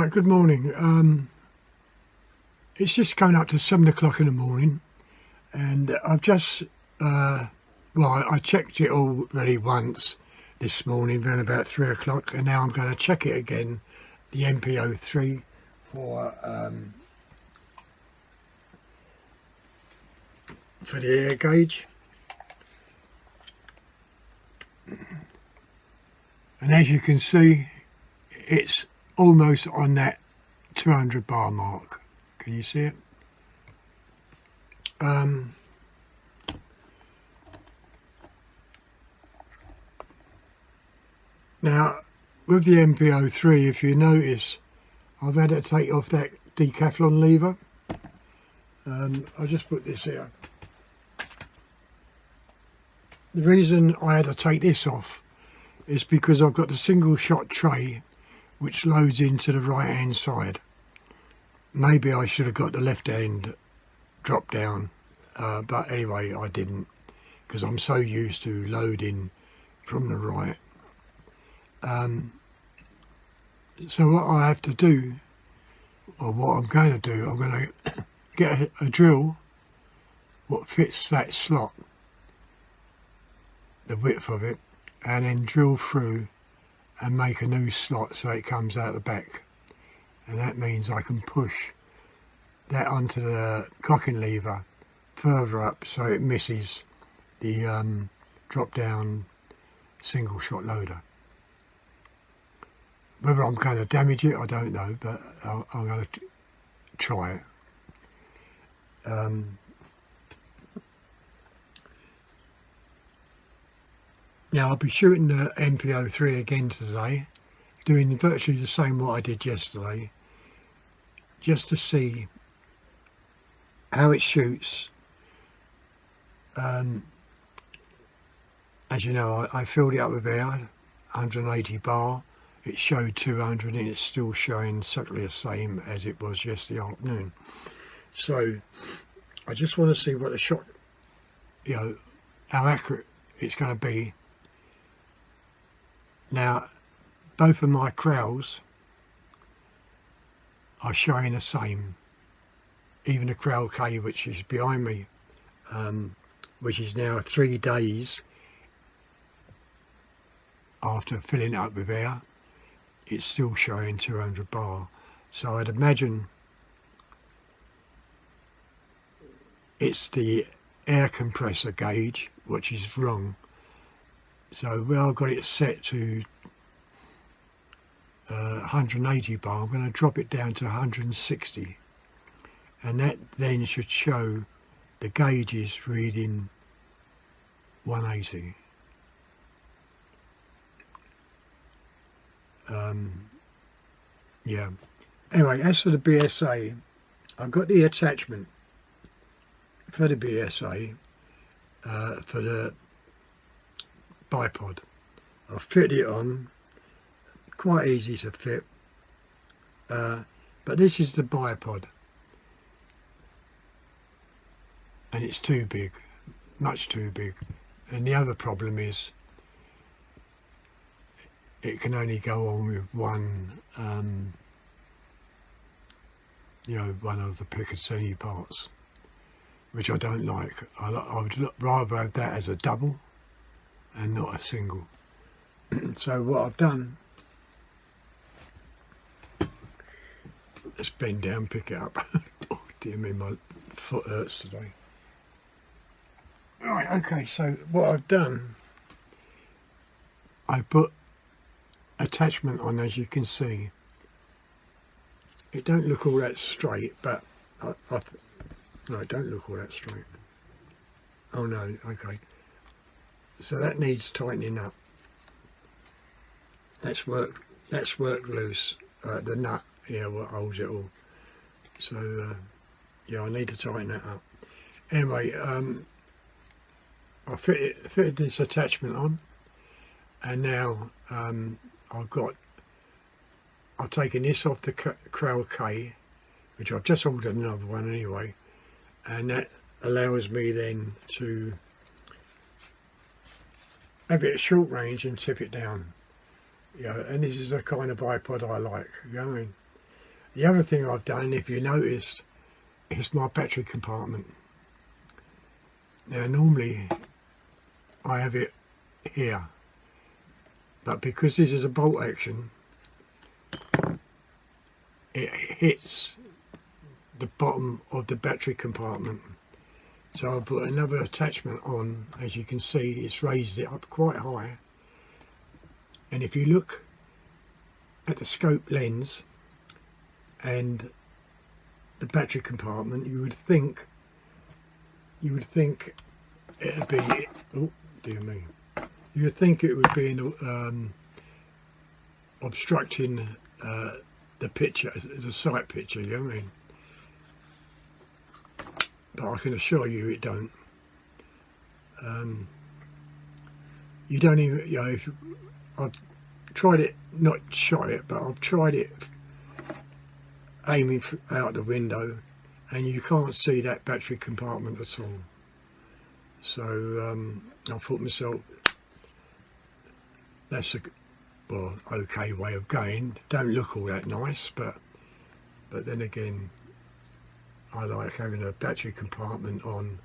Right, good morning. It's just coming up to 7 o'clock in the morning, and I've just, I checked it already once this morning around about 3 o'clock, and now I'm going to check it again, the MPO3 for the air gauge. And as you can see, it's almost on that 200 bar mark. Can you see it? Now, with the MPO3, if you notice, I've had to take off that decathlon lever. I'll just put this here. The reason I had to take this off is because I've got the single shot tray which loads into the right hand side. Maybe I should have got the left hand drop down, but anyway I didn't, because I'm so used to loading from the right. So what I have to do, or what I'm going to do, I'm going to get a drill what fits that slot, the width of it, and then drill through and make a new slot so it comes out the back, and that means I can push that onto the cocking lever further up so it misses the drop down single shot loader. Whether I'm going to damage it I don't know, but I'm going to try it. Now I'll be shooting the MPO3 again today, doing virtually the same what I did yesterday, just to see how it shoots. As you know, I filled it up with air, 180 bar, it showed 200 and it's still showing exactly the same as it was yesterday afternoon. So I just want to see what the shot, how accurate it's going to be. Now, both of my Krals are showing the same. Even the Kral K, which is behind me, which is now 3 days after filling it up with air, it's still showing 200 bar. So I'd imagine it's the air compressor gauge which is wrong. So where I've got it set to 180 bar, I'm going to drop it down to 160, and that then should show the gauges reading 180. Yeah. Anyway, as for the BSA, I've got the attachment for the BSA for the bipod. I've fit it on, quite easy to fit, but this is the bipod and it's too big, much too big, and the other problem is it can only go on with one one of the Picatinny parts, which I don't like. I would rather have that as a double and not a single. So what I've done, let's bend down, pick it up. Oh dear me, my foot hurts today. Right, okay, so what I've done, I put attachment on, as you can see. It don't look all that straight, but no, it don't look all that straight. Oh no, okay. So that needs tightening up. That's worked loose. The nut here what holds it all. So yeah, I need to tighten that up. Anyway, I fitted this attachment on, and now I've taken this off the Kral K, which I've just ordered another one anyway, and that allows me then to have it at short range and tip it down. And this is the kind of bipod I like, you know what I mean? The other thing I've done, if you noticed, is my battery compartment. Now normally I have it here, but because this is a bolt action, it hits the bottom of the battery compartment. So I put another attachment on. As you can see, it's raised it up quite high, and if you look at the scope lens and the battery compartment, you would think it would be, oh dear me, you would think it would be obstructing the picture, the sight picture, you know what I mean? But I can assure you it don't. You don't even, you know, I've tried it, not shot it, but I've tried it aiming out the window, and you can't see that battery compartment at all. So I thought to myself, that's a well, okay way of going. Don't look all that nice, but then again, I like having a battery compartment on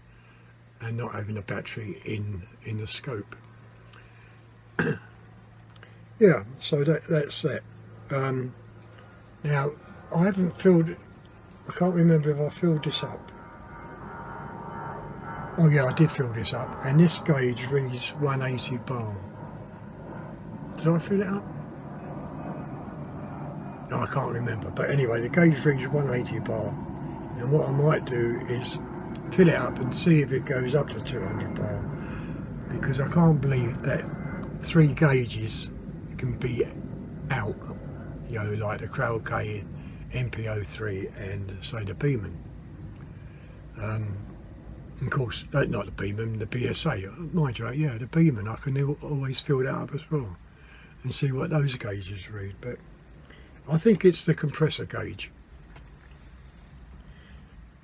and not having a battery in the scope. Yeah, so that's that. Now I haven't filled, I can't remember if I filled this up. Oh yeah, I did fill this up, and this gauge reads 180 bar. Did I fill it up? No, I can't remember, but anyway, the gauge reads 180 bar, and what I might do is fill it up and see if it goes up to 200 bar, because I can't believe that 3 gauges can be out, you know, like the Krals Gauages MPO3 and say the Beeman. Of course, not the Beeman, the BSA, mind you, yeah, the Beeman, I can always fill that up as well and see what those gauges read, but I think it's the compressor gauge.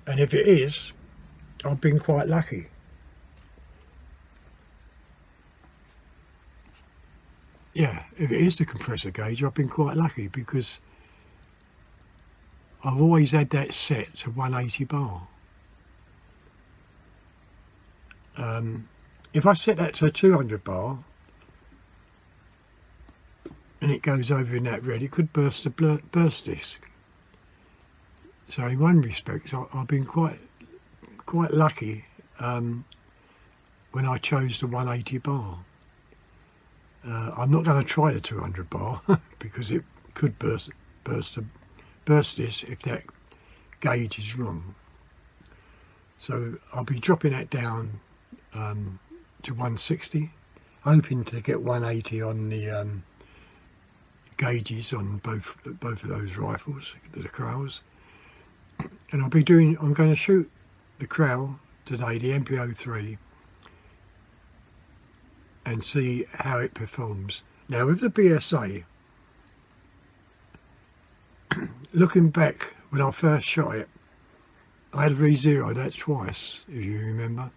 And if it is, I've been quite lucky. Yeah, if it is the compressor gauge, I've been quite lucky, because I've always had that set to 180 bar. If I set that to 200 bar and it goes over in that red, it could burst the burst disc. So in one respect, I've been quite lucky when I chose the 180 bar. I'm not going to try the 200 bar because it could burst this if that gauge is wrong. So I'll be dropping that down to 160, hoping to get 180 on the gauges on both of those rifles, the Krals. And I'm going to shoot the Kral today, the MPO3, and see how it performs. Now with the BSA, looking back when I first shot it, I had re-zeroed that twice, if you remember.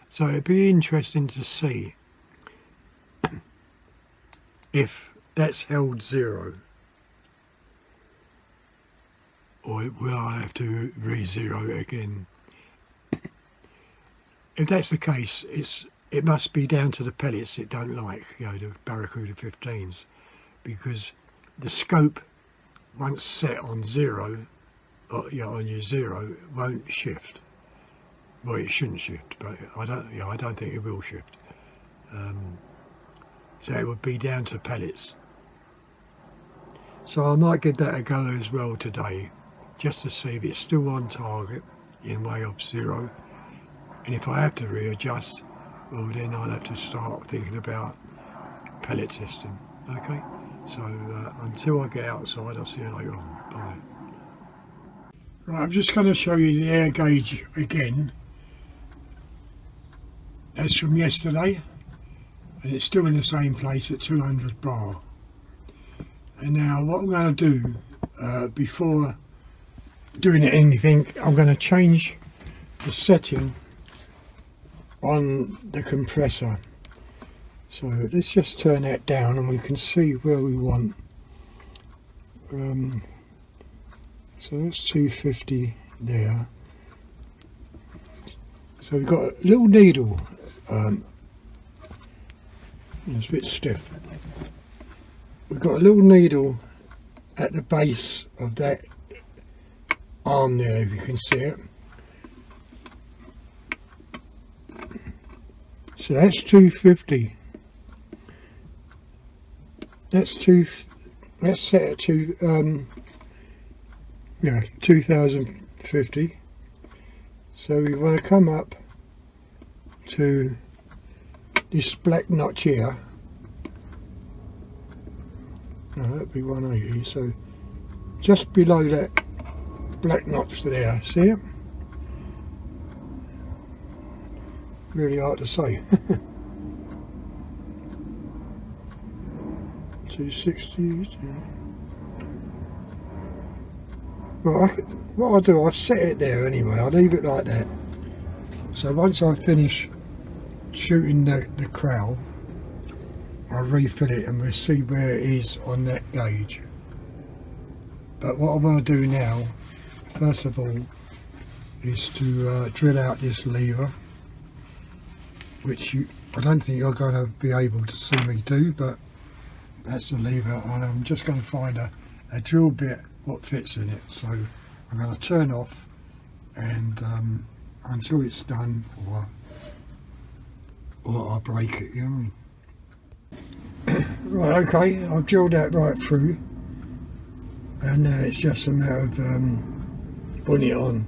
So it'd be interesting to see if that's held zero, or will I have to re-zero it again. If that's the case, it must be down to the pellets it don't like, you know, the Barracuda 15s, because the scope, once set on zero, or, you know, on your zero, won't shift. Well, it shouldn't shift, but I don't think it will shift. So it would be down to pellets. So I might give that a go as well today, just to see if it's still on target in way of zero. And if I have to readjust, well then I'll have to start thinking about pellet testing. Okay, so until I get outside, I'll see you later on. Bye. Right, I'm just going to show you the air gauge again. That's from yesterday, and it's still in the same place at 200 bar. And now what I'm going to do, before doing anything, I'm going to change the setting on the compressor. So let's just turn that down and we can see where we want. So that's 250 there. So we've got a little needle, it's a bit stiff. We've got a little needle at the base of that arm there, if you can see it. So that's 250. That's set at 2050. So we want to come up to this black notch here. No, that'd be 180. So just below that black notch there, see it? Really hard to say. 260. Well, what I'll do, I'll set it there anyway. I'll leave it like that. So once I finish shooting the Kral, I'll refill it and we'll see where it is on that gauge. But what I want to do now, first of all, is to drill out this lever, which I don't think you're going to be able to see me do, but that's the lever, and I'm just going to find a drill bit what fits in it. So I'm going to turn off and until it's done, or I'll break it, you know what I mean? Right, okay, I've drilled that right through, and now it's just a matter of putting it on.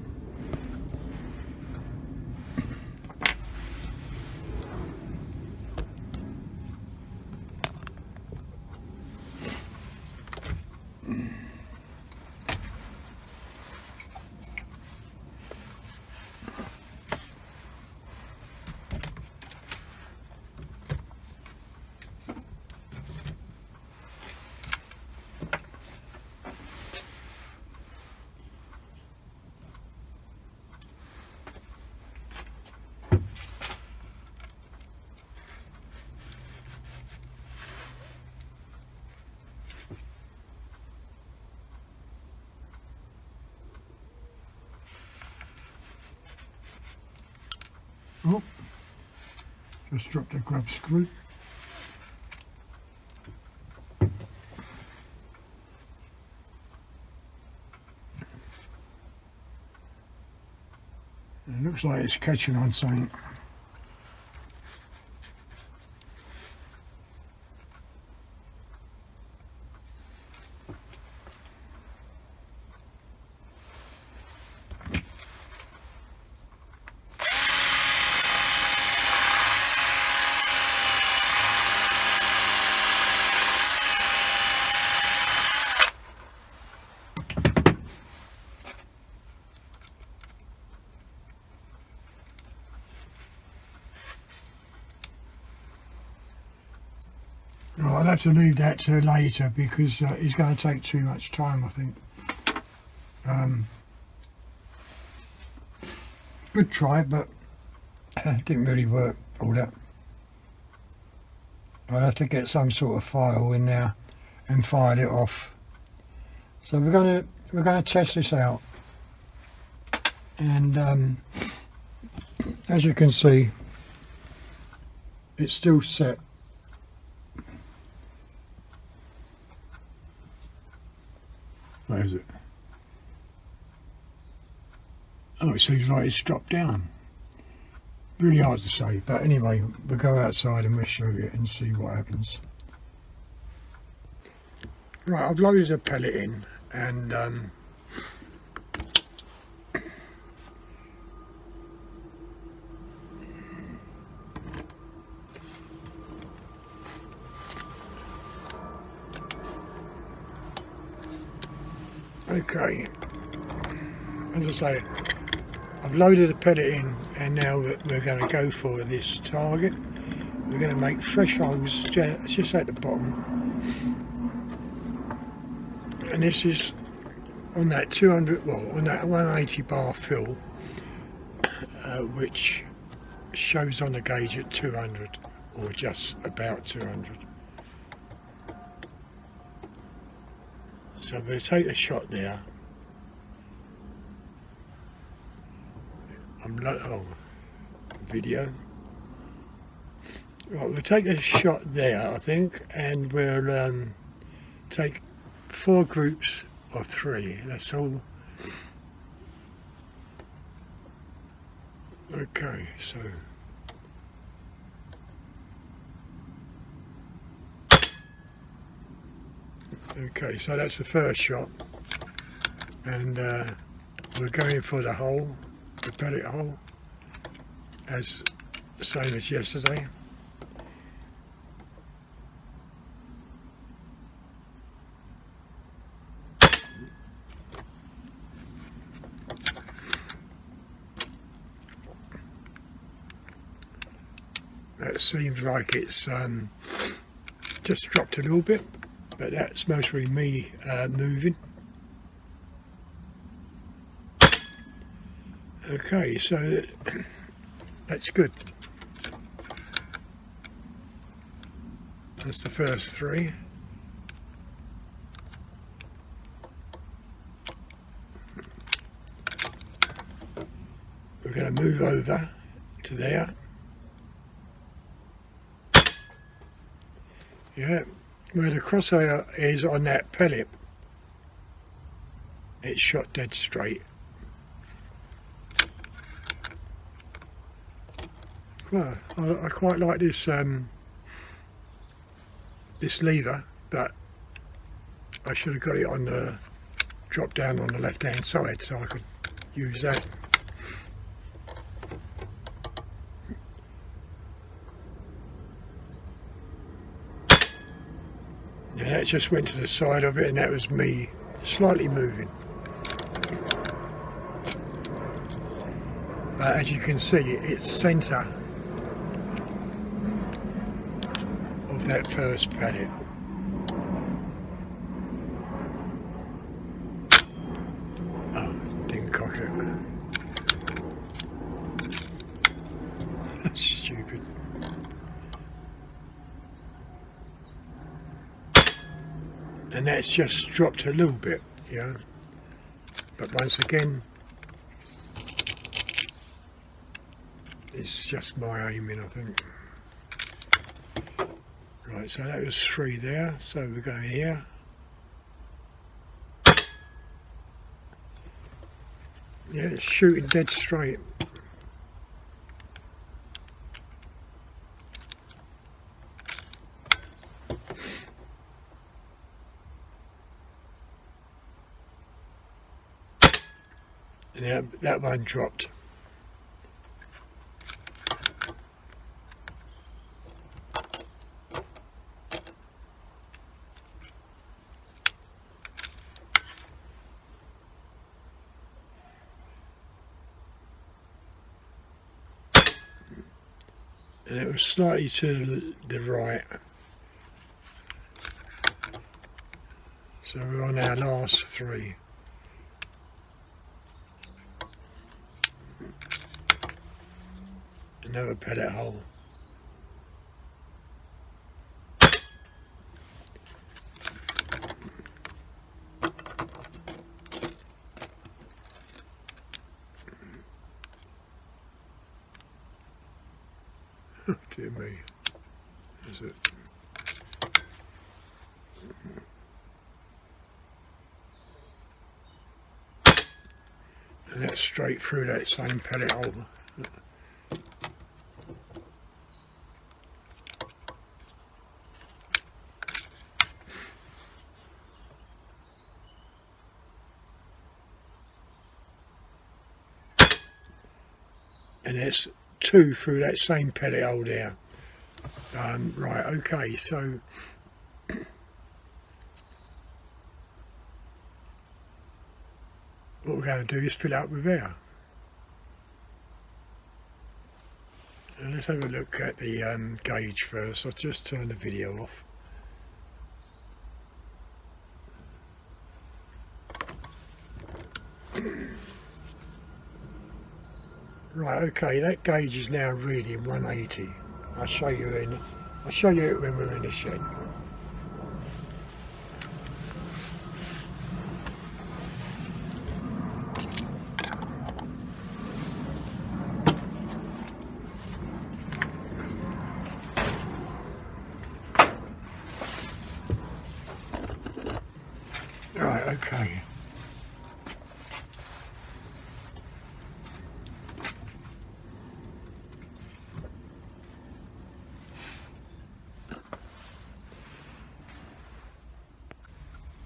Oh, just dropped a grub screw. It looks like it's catching on something. Right, I'll have to leave that to later because it's going to take too much time, I think. Good try, but it didn't really work, all that. I'll have to get some sort of file in there and file it off. So we're going to test this out, and as you can see, it's still set. Where is it? Oh, it seems like it's dropped down. Really hard to say, but anyway, we'll go outside and we'll show you and see what happens. Right, I've loaded a pellet in, and okay, as I say, I've loaded the pellet in, and now we're going to go for this target. We're going to make fresh holes just at the bottom, and this is on that 200, well, on that 180 bar fill, which shows on the gauge at 200, or just about 200. So we'll take a shot there, Oh, video. Right, we'll take a shot there, I think, and we'll take 4 groups of 3. That's all. Okay, so that's the first shot, and we're going for the hole, the pellet hole, as the same as yesterday. That seems like it's just dropped a little bit, but that's mostly me moving. Okay, so that's good. That's the first 3. We're going to move over to there. Yeah, where the crosshair is on that pellet, it's shot dead straight. Well, I quite like this this lever, but I should have got it on the drop down on the left hand side so I could use that. And that just went to the side of it, and that was me slightly moving. But as you can see, it's centre of that first pellet. Oh, didn't cock it. That's stupid. And that's just dropped a little bit, you know. But once again, it's just my aiming, I think. Right, so that was 3 there, so we're going here. Yeah, it's shooting dead straight. And that one dropped. And it was slightly to the right. So we're on our last 3. Another pellet hole. Oh, dear me. Is it? And that's straight through that same pellet hole. And there's 2 through that same pellet hole there. Right, okay, so what we're going to do is fill up with air. And let's have a look at the gauge first. I'll just turn the video off. Right, okay, that gauge is now reading 180. I'll show you it when we're in the shed.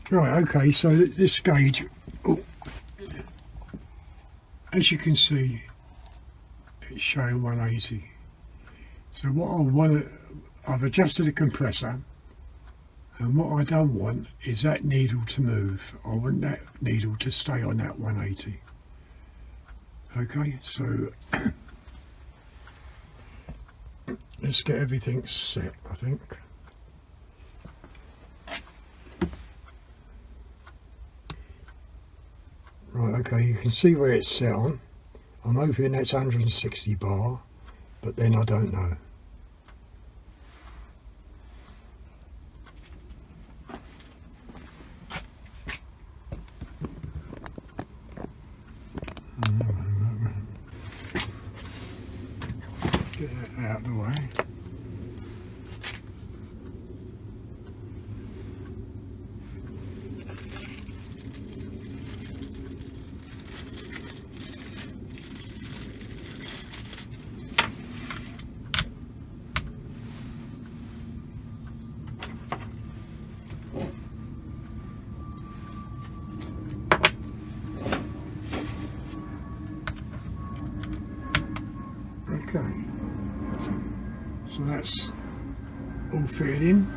Right, okay, so this gauge, oh, as you can see, it's showing 180. So what I want to, I've adjusted the compressor, and what I don't want is that needle to move. I want that needle to stay on that 180. Okay, so let's get everything set, I think. Right, okay, you can see where it's set on. I'm hoping that's 160 bar, but then I don't know. Get that out of the way. Okay, so that's all fitted in.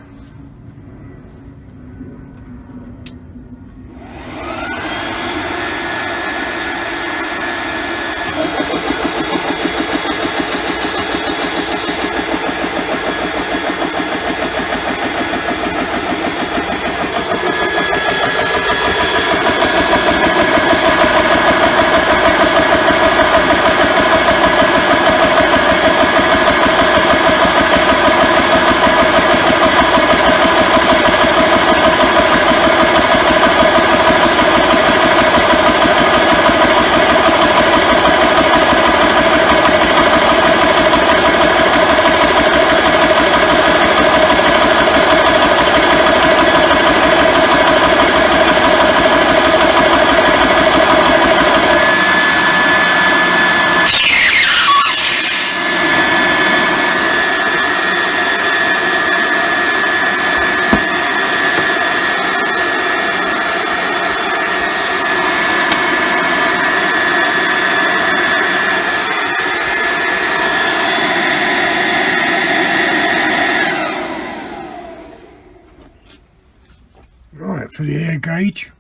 Right, for the air gauge.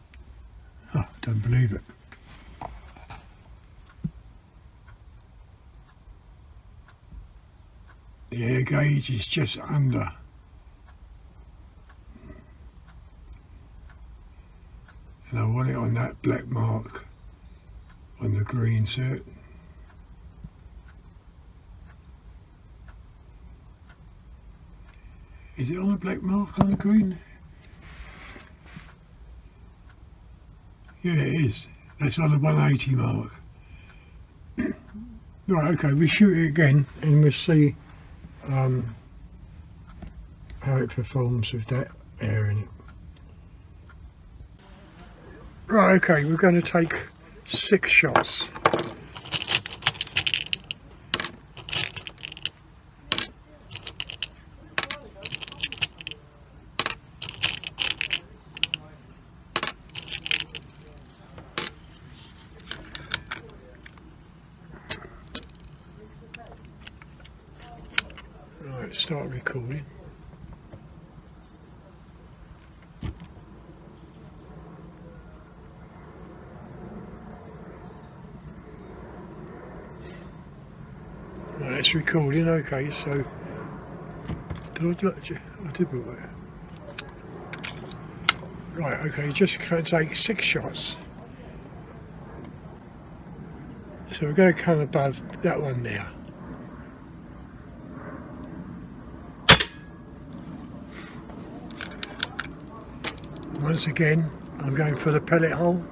Oh, don't believe it. The air gauge is just under. And I want it on that black mark on the green set. Is it on the black mark on the green? Yeah, it is. That's on the 180 mark. Right, okay, we shoot it again and we'll see how it performs with that air in it. Right, okay, we're going to take 6 shots. Right, start recording. Right, it's recording, okay, so did I look at you? I did look at you. Right, okay, just going to take 6 shots. So we're going to come above that one there. Once again, I'm going for the pellet hole.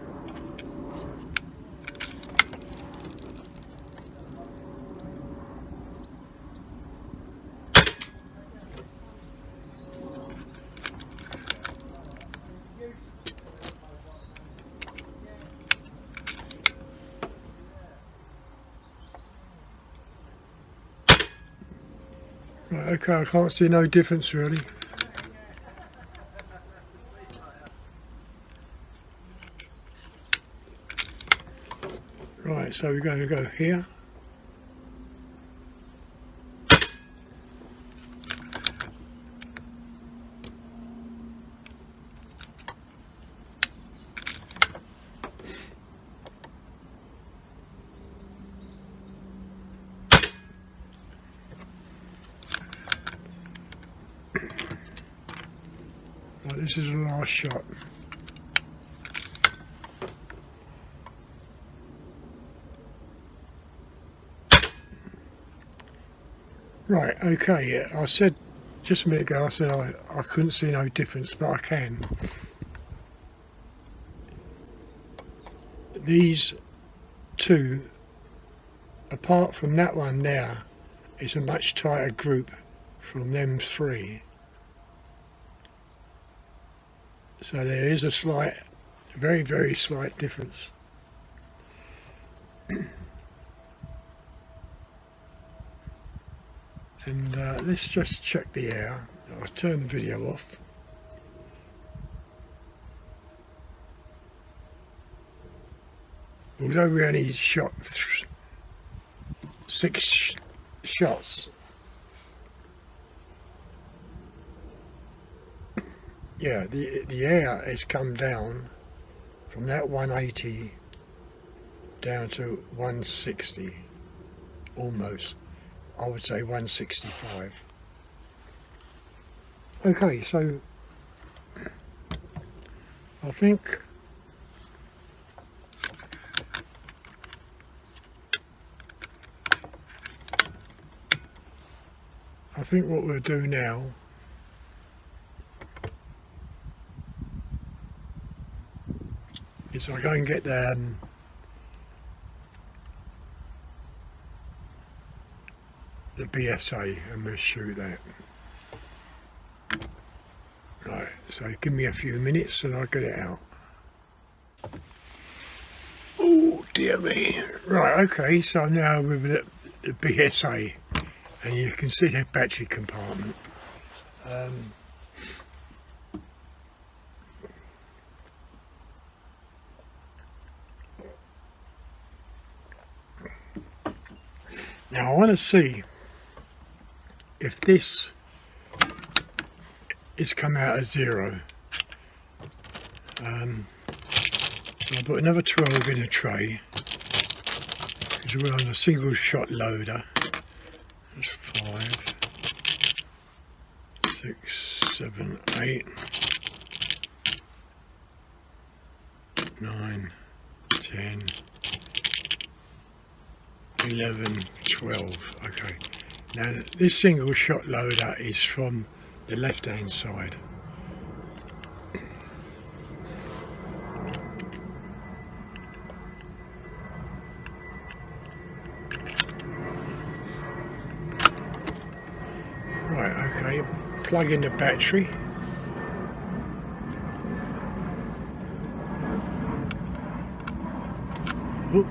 Right, okay, I can't see no difference really. Right, so we're going to go here. Right, this is the last shot. Right, okay, I said just a minute ago, I said I couldn't see no difference, but I can. These two, apart from that one there, is a much tighter group from them three. So there is a slight, very, very slight difference. And let's just check the air. I'll turn the video off. Although we only shot 6 shots, yeah, the air has come down from that 180 down to 160, almost. I would say 165. Okay, so I think what we'll do now is I'll go and get the BSA and we'll shoot that. Right, so give me a few minutes and I'll get it out. Oh dear me. Right, okay, so now with the BSA, and you can see the battery compartment. Now I want to see if this is come out as 0. So I'll put another 12 in a tray because we're on a single shot loader. That's 5, 6, 7, 8, 9, 10, 11, 12. Okay, now this single shot loader is from the left hand side. Right, okay, plug in the battery. Oop.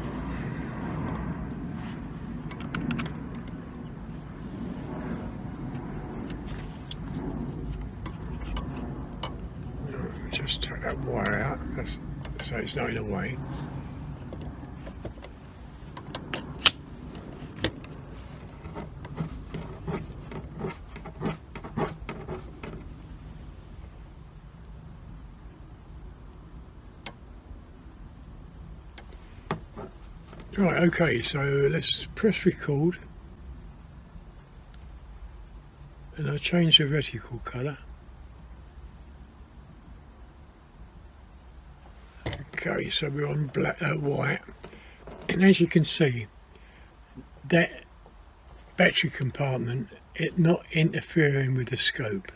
Just take that wire out, so it's not in the way. Right, okay, so let's press record and I'll change the reticle colour. Okay, so we're on black, white, and as you can see, that battery compartment, it's not interfering with the scope.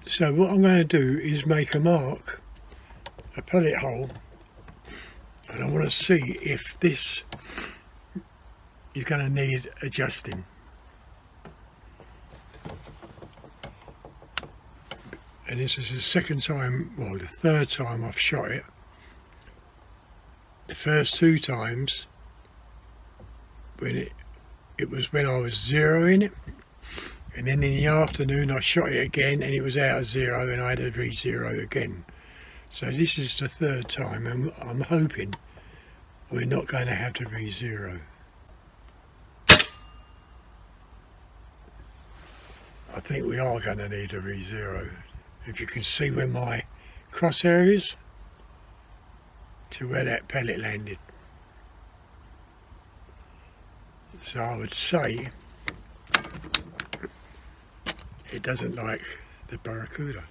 So what I'm going to do is make a mark, a pellet hole, and I want to see if this is going to need adjusting. And this is the second time, well, the third time I've shot it. The first 2 times, when it was when I was zeroing it, and then in the afternoon I shot it again and it was out of 0 and I had to re-zero again. So this is the third time, and I'm hoping we're not going to have to re-zero. I think we are going to need a re-zero. If you can see where my crosshair is to where that pellet landed. So I would say it doesn't like the Barracuda.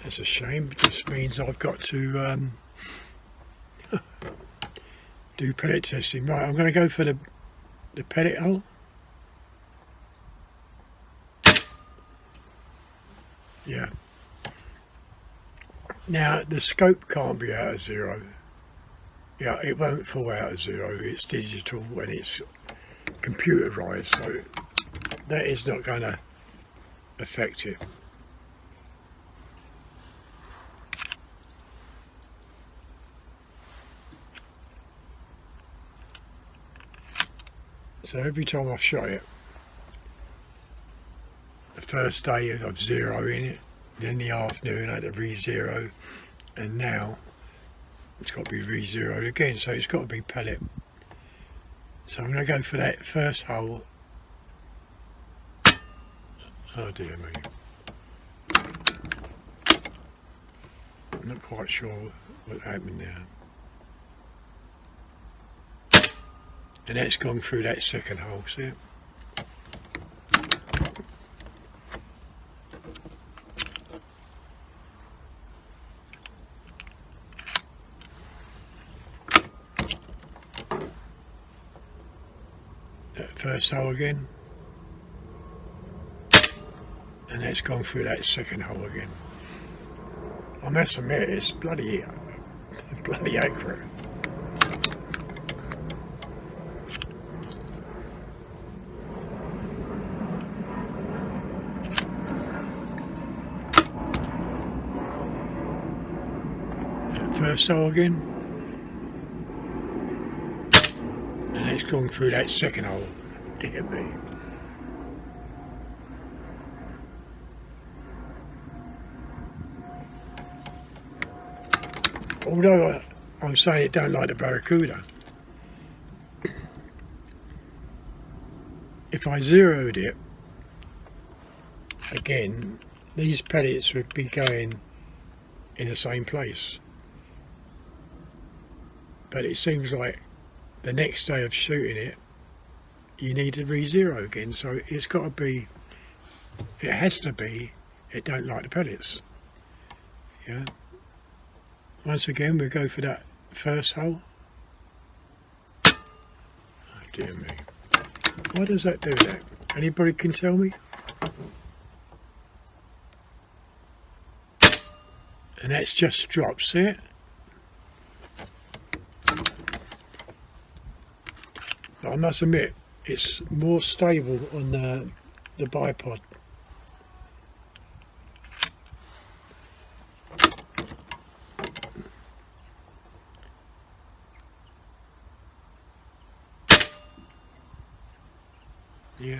That's a shame. It just means I've got to do pellet testing. Right, I'm going to go for the pellet hole. Yeah. Now the scope can't be out of zero. Yeah, it won't fall out of zero. It's digital and it's computerized, so that is not going to affect it. So every time I've shot it, the first day of zeroing it, then the afternoon I had to re-zero, and now it's got to be re-zeroed again, so it's got to be pellet. So I'm going to go for that first hole. Oh dear me. I'm not quite sure what's happening now. And that's gone through that second hole, see it? That first hole again. And that's gone through that second hole again. I must admit, it's bloody accurate. First hole again, and it's gone through that second hole. Dear me. Although I'm saying it don't like the Barracuda, if I zeroed it again, these pellets would be going in the same place. But it seems like the next day of shooting it, you need to re-zero again. So it's got to be, it has to be, it don't like the pellets. Yeah. Once again, we go for that first hole. Oh dear me. Why does that do that? Anybody can tell me? And that's just drops, see it? I must admit, it's more stable on the bipod. Yeah.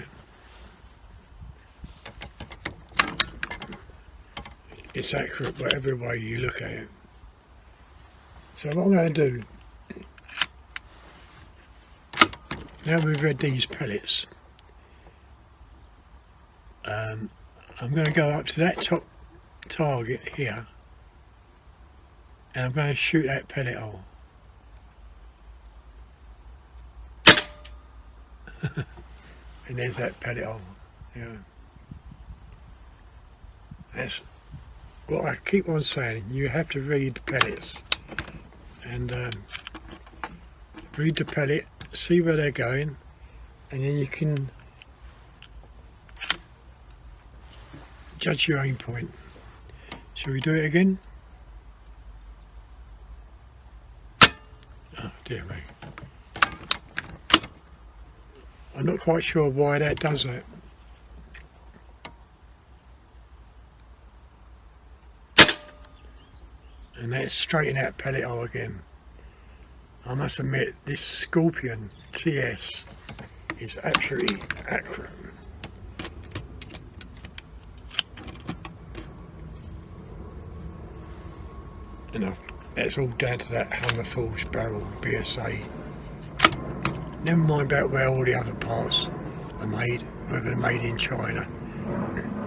It's accurate whatever way you look at it. So what I'm going to do, now we've read these pellets, I'm going to go up to that top target here and I'm going to shoot that pellet hole. And there's that pellet hole. Yeah. That's what I keep on saying, you have to read pellets and read the pellet, see where they're going, and then you can judge your aim point. Shall we do it again? Oh dear me. I'm not quite sure why that does that. And that's straight in that pellet hole again. I must admit, this Scorpion TS is absolutely accurate. And that's all down to that hammer forged barrel BSA. Never mind about where all the other parts are made, whether they're made in China.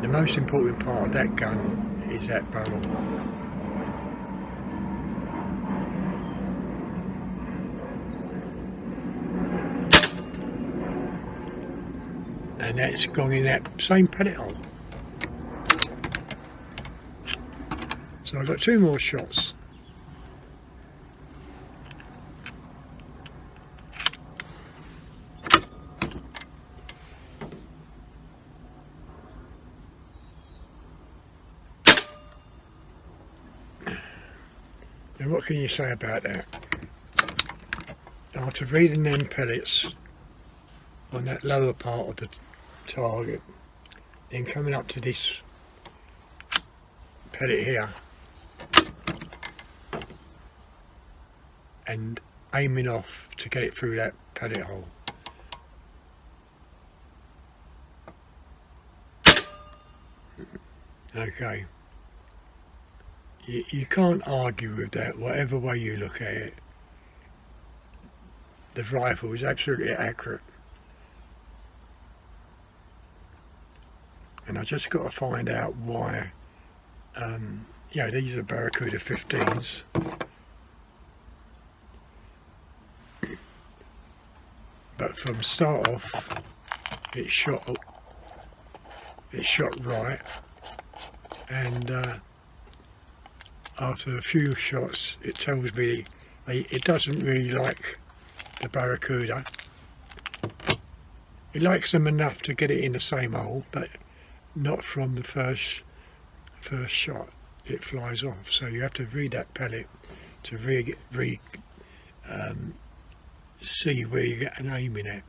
The most important part of that gun is that barrel. And that's gone in that same pellet hole. So I've got 2 more shots. And what can you say about that? After reading them pellets on that lower part of the target, then coming up to this pellet here and aiming off to get it through that pellet hole. Okay. You can't argue with that, whatever way you look at it. The rifle is absolutely accurate. And I just got to find out why, these are Barracuda 15s. But from start off, it shot right, and after a few shots it tells me it doesn't really like the Barracuda. It likes them enough to get it in the same hole, but not from the first shot. It flies off, so you have to read that pellet to see where you get an aiming at.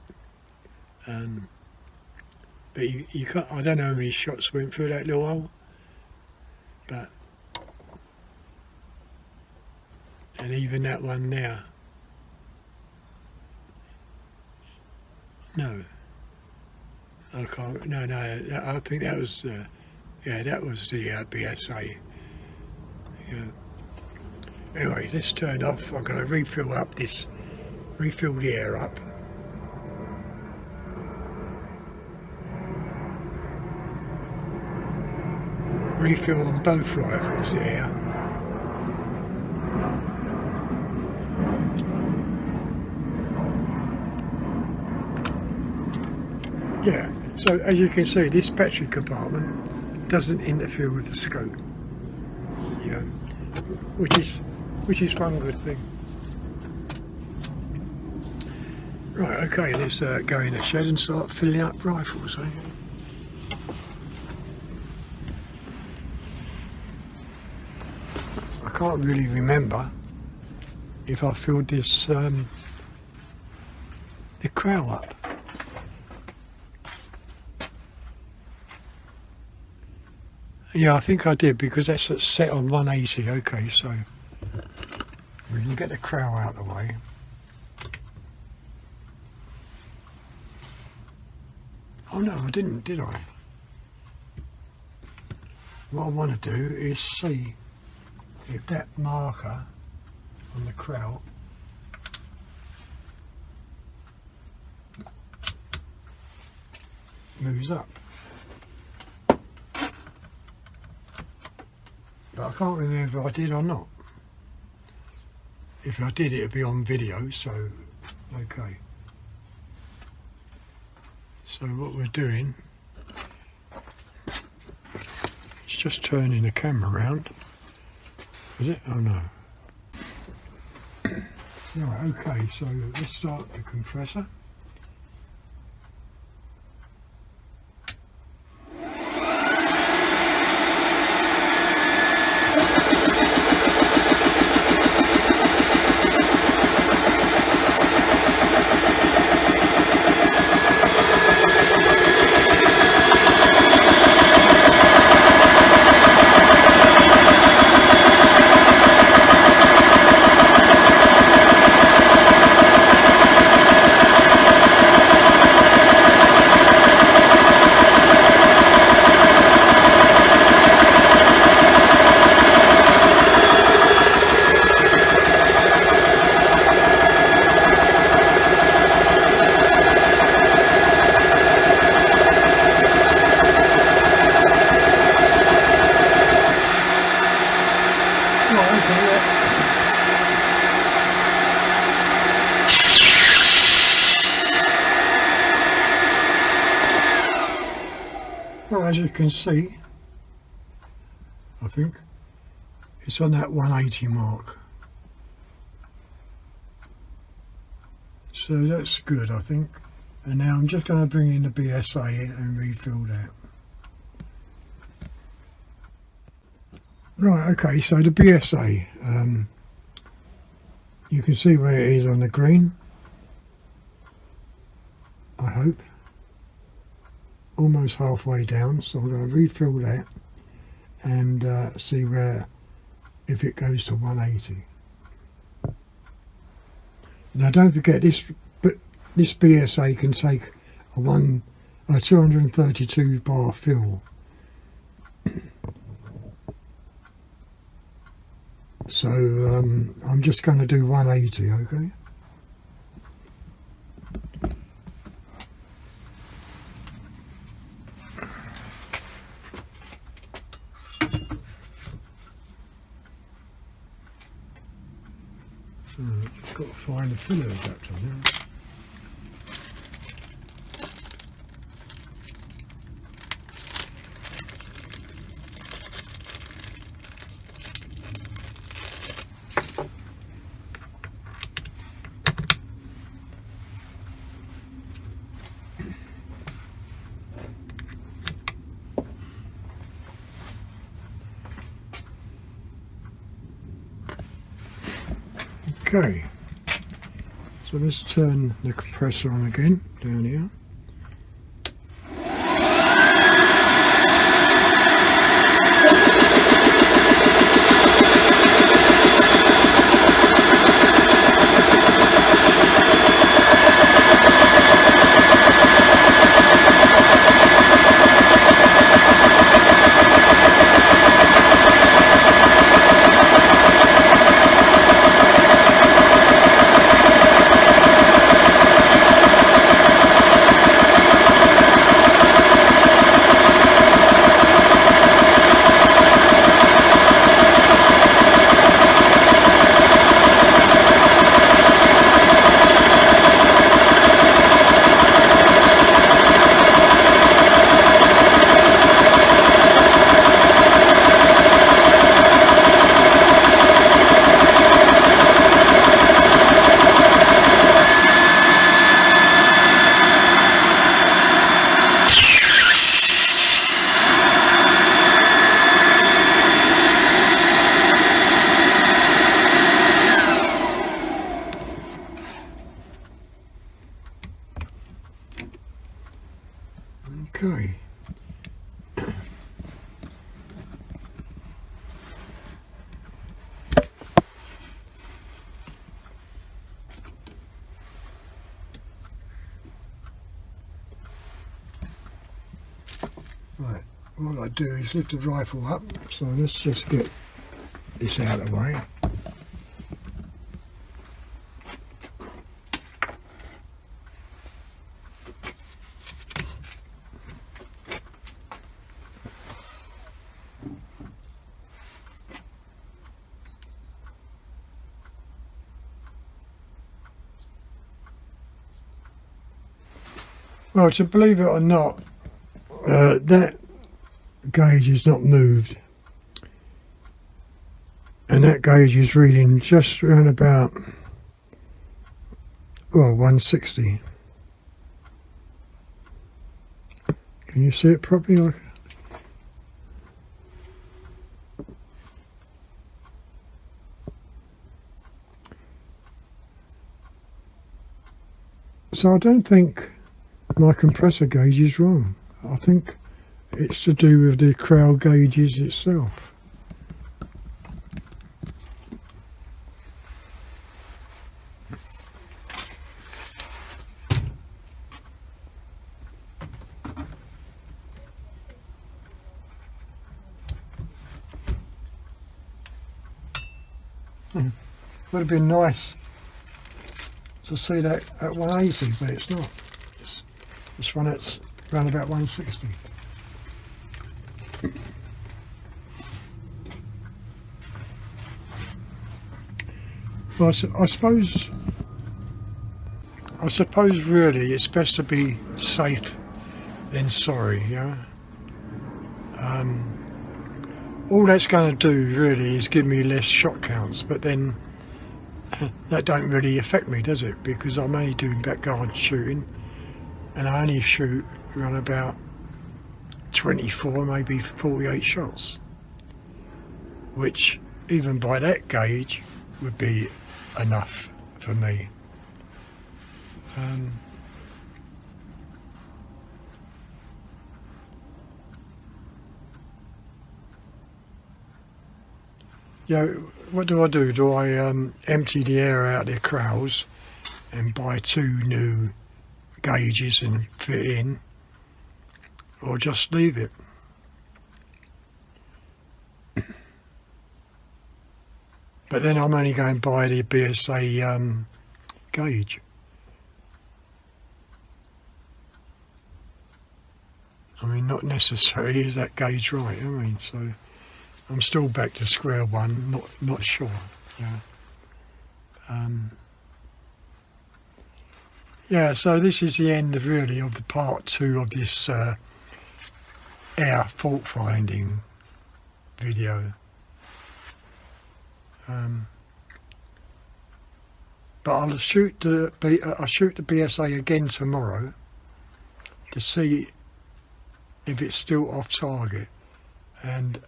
But you can't, I don't know how many shots went through that little hole, but and even that one there, no, I can't, no, I think that was that was the BSA. Yeah. Anyway, this turned off. I'm going to refill the air up. Refill on both rifles the air. Yeah, so as you can see, this battery compartment doesn't interfere with the scope. Yeah, which is one good thing. Right, okay, let's go in the shed and start filling up rifles. I can't really remember if I filled this the Kral up. Yeah, I think I did, because that's set on 180. Okay, so we can get the Kral out of the way. Oh no, I didn't, did I? What I want to do is see if that marker on the Kral moves up. But I can't remember if I did or not. If I did, it would be on video, so okay. So what we're doing is just turning the camera around. Is it? Oh no. Right, okay, so let's start the compressor. Well, as you can see, I think it's on that 180 mark. So that's good, I think. And now I'm just going to bring in the BSA and refill that. Right, okay, so the BSA, you can see where it is on the green, I hope. Almost halfway down, so I'm going to refill that and see where, if it goes to 180. Now don't forget this, but this BSA can take a 232 bar fill. So I'm just going to do 180, okay? Just got to find the filler adapter now. Okay, so let's turn the compressor on again down here. Okay. Right, what I do is lift the rifle up, so let's just get this out of the way. Well, to believe it or not, that gauge is not moved, and that gauge is reading just around about, well, 160. Can you see it properly? So I don't think my compressor gauge is wrong. I think it's to do with the Krals gauges itself. Would have been nice to see that at 180, but it's not. This one it's around about 160. Well, I suppose really it's best to be safe than sorry, yeah. All that's going to do really is give me less shot counts, but then that don't really affect me, does it? Because I'm only doing backguard shooting, and I only shoot around about 24, maybe 48 shots, which even by that gauge would be enough for me. Yeah, what do? Do I empty the air out of the Krals and buy 2 new gauges and fit in, or just leave it? But then I'm only going to buy the BSA gauge. I mean, not necessarily is that gauge right, I mean, so I'm still back to square one, not sure. Yeah. Yeah, so this is the end of really of the part 2 of this air fault finding video. But I'll shoot the BSA again tomorrow to see if it's still off target. And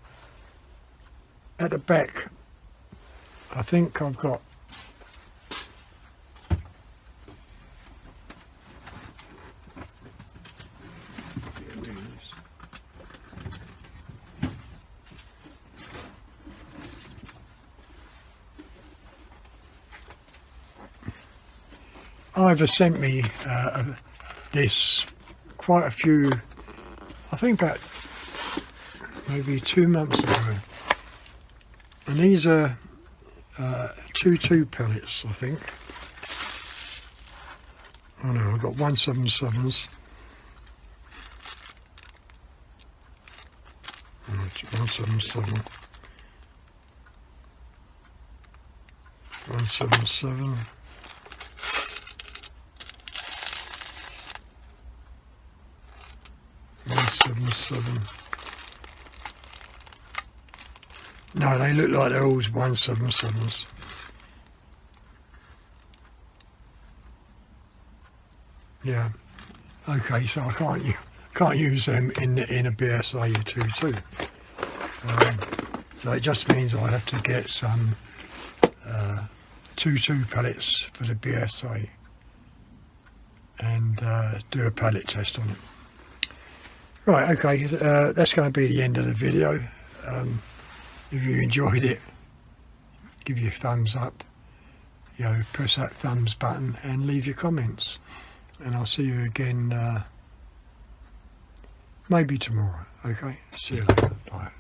at the back, I think I've got Ivor sent me this quite a few, I think about maybe 2 months ago, and these are 2.2 pellets, I think. Oh no, I've got 177s. 177. 177. 177. No, they look like they're all 177s. Yeah. Okay, so I can't use them in a BSA 2.2. So it just means I have to get some 2.2 pellets for the BSA and do a pellet test on it. Right, okay, that's going to be the end of the video. If you enjoyed it, give your thumbs up, press that thumbs button and leave your comments. And I'll see you again maybe tomorrow, okay? See you later, bye.